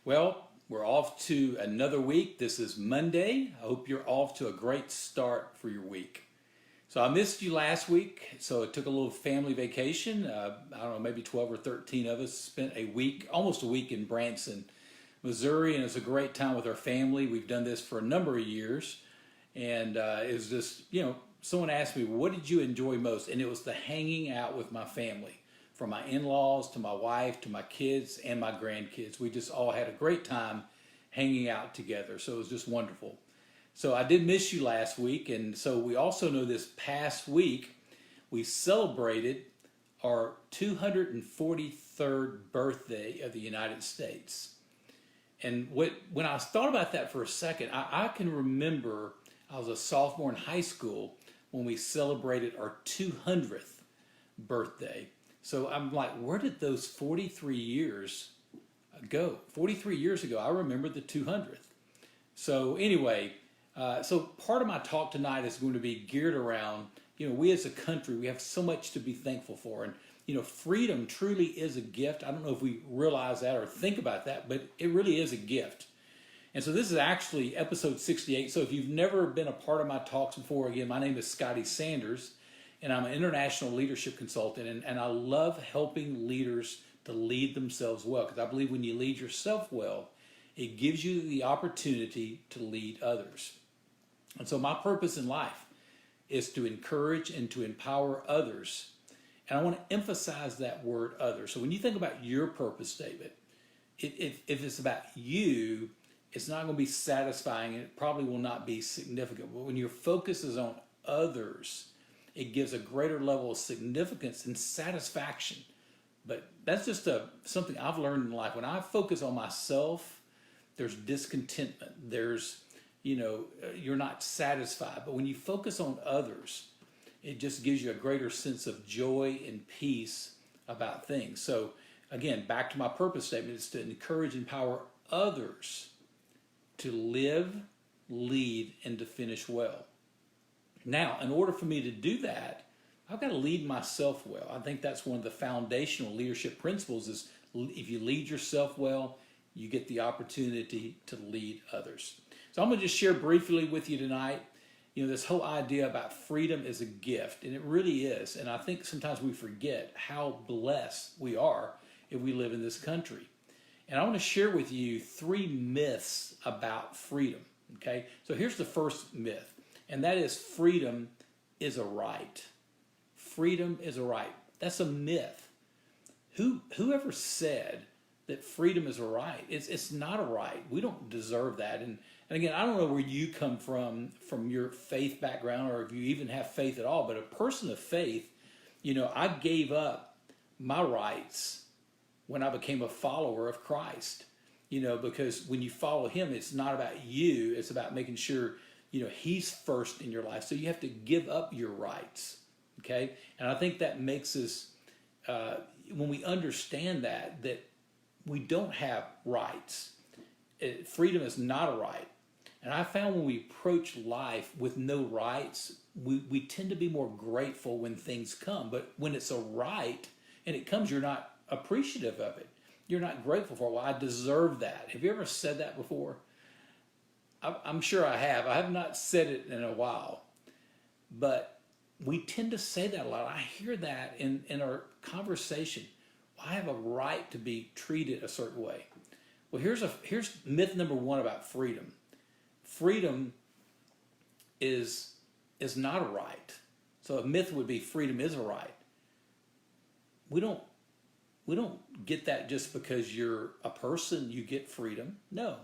Well, we're off to another week. This is Monday. I hope you're off to a great start for your week. So I missed you last week, so I took a little family vacation. I don't know, maybe 12 or 13 of us spent a week, almost a week in Branson, Missouri, and it was a great time with our family. We've done this for a number of years, and it was just, someone asked me, what did you enjoy most? And it was the hanging out with my family, from my in-laws to my wife to my kids and my grandkids. We just all had a great time hanging out together, so it was just wonderful. So I did miss you last week, and so we also know this past week we celebrated our 243rd birthday of the United States. And when I thought about that for a second, I can remember I was a sophomore in high school when we celebrated our 200th birthday. So I'm like, where did those 43 years go? 43 years ago, I remember the 200th. So anyway, so part of my talk tonight is going to be geared around, we as a country, we have so much to be thankful for. And, freedom truly is a gift. I don't know if we realize that or think about that, but it really is a gift. And so this is actually episode 68. So if you've never been a part of my talks before, again, my name is Scotty Sanders, and I'm an international leadership consultant. And I love helping leaders to lead themselves well, because I believe when you lead yourself well, it gives you the opportunity to lead others. And so my purpose in life is to encourage and to empower others. And I want to emphasize that word others. So when you think about your purpose statement, if it's about you, it's not going to be satisfying and it probably will not be significant. But when your focus is on others, it gives a greater level of significance and satisfaction. But that's just something I've learned in life. When I focus on myself, there's discontentment. There's you're not satisfied. But when you focus on others, it just gives you a greater sense of joy and peace about things. So again, back to my purpose statement, is to encourage and empower others to live, lead, and to finish well. Now, in order for me to do that, I've got to lead myself well. I think that's one of the foundational leadership principles is if you lead yourself well, you get the opportunity to lead others. So I'm going to just share briefly with you tonight, this whole idea about freedom is a gift, and it really is. And I think sometimes we forget how blessed we are if we live in this country. And I want to share with you 3 myths about freedom, okay? So here's the first myth, and that is freedom is a right. Freedom is a right. That's a myth. Whoever said that freedom is a right? It's not a right. We don't deserve that. And again, I don't know where you come from your faith background, or if you even have faith at all, but a person of faith, I gave up my rights when I became a follower of Christ, because when you follow him, it's not about you, it's about making sure, he's first in your life. So you have to give up your rights, okay? And I think that makes us, when we understand that we don't have rights. Freedom is not a right. And I found when we approach life with no rights, we tend to be more grateful when things come. But when it's a right and it comes, you're not appreciative of it. You're not grateful for it. Well, I deserve that. Have you ever said that before? I'm sure I have. I have not said it in a while. But we tend to say that a lot. I hear that in our conversation. I have a right to be treated a certain way. Well, here's myth number 1 about freedom. Freedom is not a right. So a myth would be freedom is a right. We don't get that just because you're a person, you get freedom. No.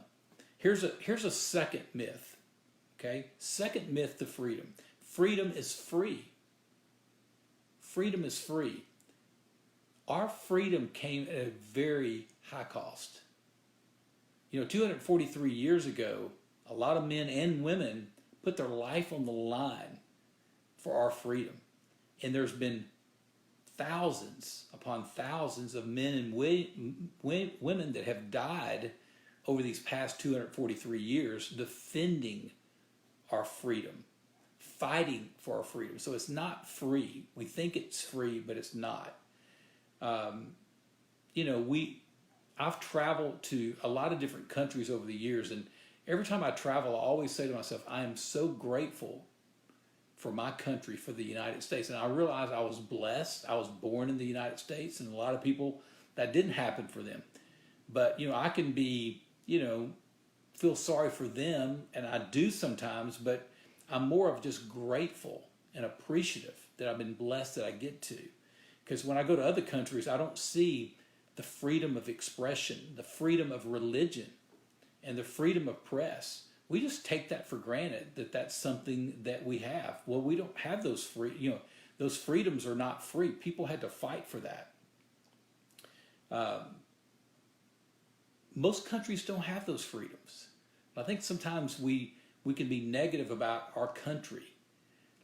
Here's a second myth. Okay? Second myth to freedom. Freedom is free. Freedom is free. Our freedom came at a very high cost. 243 years ago, a lot of men and women put their life on the line for our freedom. And there's been thousands upon thousands of men and women that have died over these past 243 years defending our freedom, fighting for our freedom. So it's not free. We think it's free, but it's not. I've traveled to a lot of different countries over the years, and every time I travel, I always say to myself, I am so grateful for my country, for the United States. And I realized I was blessed. I was born in the United States, and a lot of people, that didn't happen for them. But, I can be, feel sorry for them, and I do sometimes, but I'm more of just grateful and appreciative that I've been blessed that I get to. Because when I go to other countries, I don't see the freedom of expression, the freedom of religion, and the freedom of press. We just take that for granted, that that's something that we have. Well, we don't have those those freedoms are not free. People had to fight for that. Most countries don't have those freedoms. I think sometimes we can be negative about our country.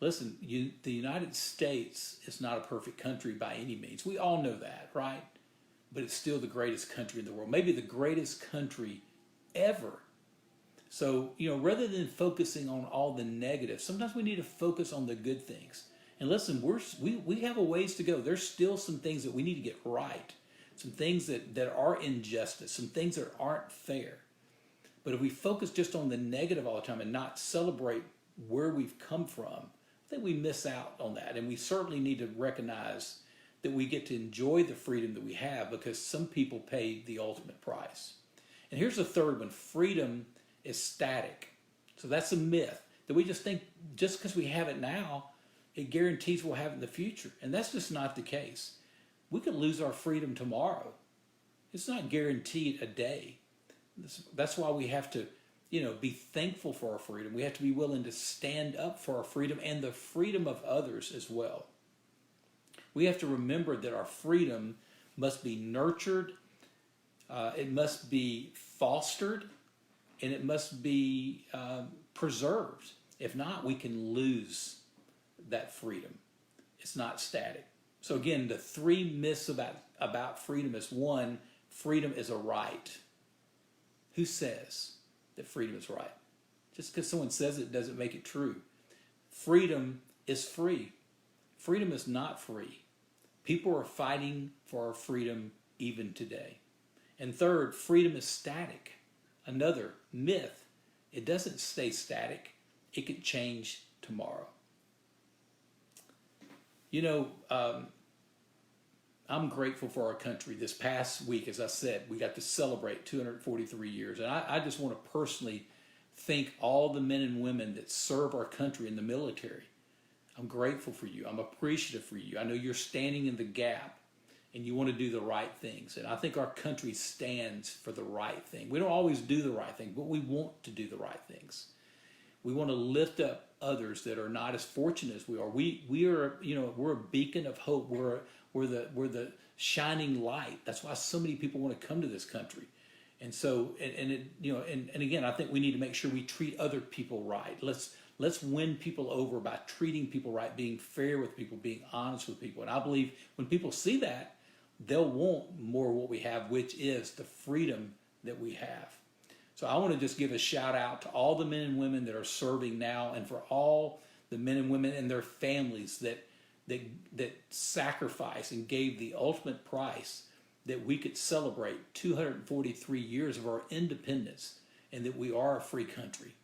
Listen, the United States is not a perfect country by any means. We all know that, right? But it's still the greatest country in the world, maybe the greatest country ever. So, rather than focusing on all the negative, sometimes we need to focus on the good things. And listen, we have a ways to go. There's still some things that we need to get right, some things that are injustice, some things that aren't fair. But if we focus just on the negative all the time and not celebrate where we've come from, I think we miss out on that. And we certainly need to recognize that we get to enjoy the freedom that we have, because some people pay the ultimate price. And here's the third one: freedom is static. So that's a myth, that we just think just because we have it now, it guarantees we'll have it in the future. And that's just not the case. We could lose our freedom tomorrow. It's not guaranteed a day. That's why we have to, be thankful for our freedom. We have to be willing to stand up for our freedom and the freedom of others as well. We have to remember that our freedom must be nurtured, it must be fostered, and it must be preserved. If not, we can lose that freedom. It's not static. So again, the three myths about freedom is: one, freedom is a right. Who says that freedom is right? Just because someone says it doesn't make it true. Freedom is free. Freedom is not free. People are fighting for our freedom even today. And third, freedom is static. Another myth. It doesn't stay static. It could change tomorrow. I'm grateful for our country. This past week, as I said, we got to celebrate 243 years. And I just want to personally thank all the men and women that serve our country in the military. I'm grateful for you. I'm appreciative for you. I know you're standing in the gap and you want to do the right things. And I think our country stands for the right thing. We don't always do the right thing, but we want to do the right things. We want to lift up others that are not as fortunate as we are. We are, we're a beacon of hope. We're the shining light. That's why so many people want to come to this country. And so, and again, I think we need to make sure we treat other people right. Let's win people over by treating people right, being fair with people, being honest with people. And I believe when people see that, they'll want more of what we have, which is the freedom that we have. So I want to just give a shout out to all the men and women that are serving now, and for all the men and women and their families that sacrificed and gave the ultimate price that we could celebrate 243 years of our independence, and that we are a free country.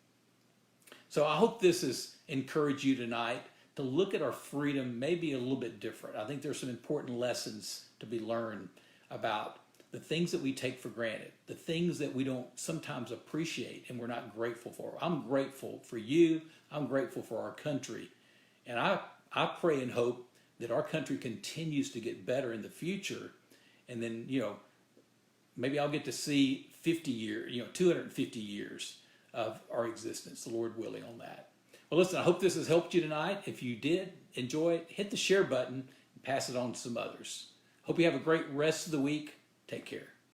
So I hope this has encouraged you tonight to look at our freedom maybe a little bit different. I think there's some important lessons to be learned about the things that we take for granted, the things that we don't sometimes appreciate and we're not grateful for. I'm grateful for you. I'm grateful for our country. And I pray and hope that our country continues to get better in the future. And then, maybe I'll get to see 250 years of our existence, the Lord willing, on that. Well, listen, I hope this has helped you tonight. If you did enjoy it, hit the share button and pass it on to some others. Hope you have a great rest of the week. Take care.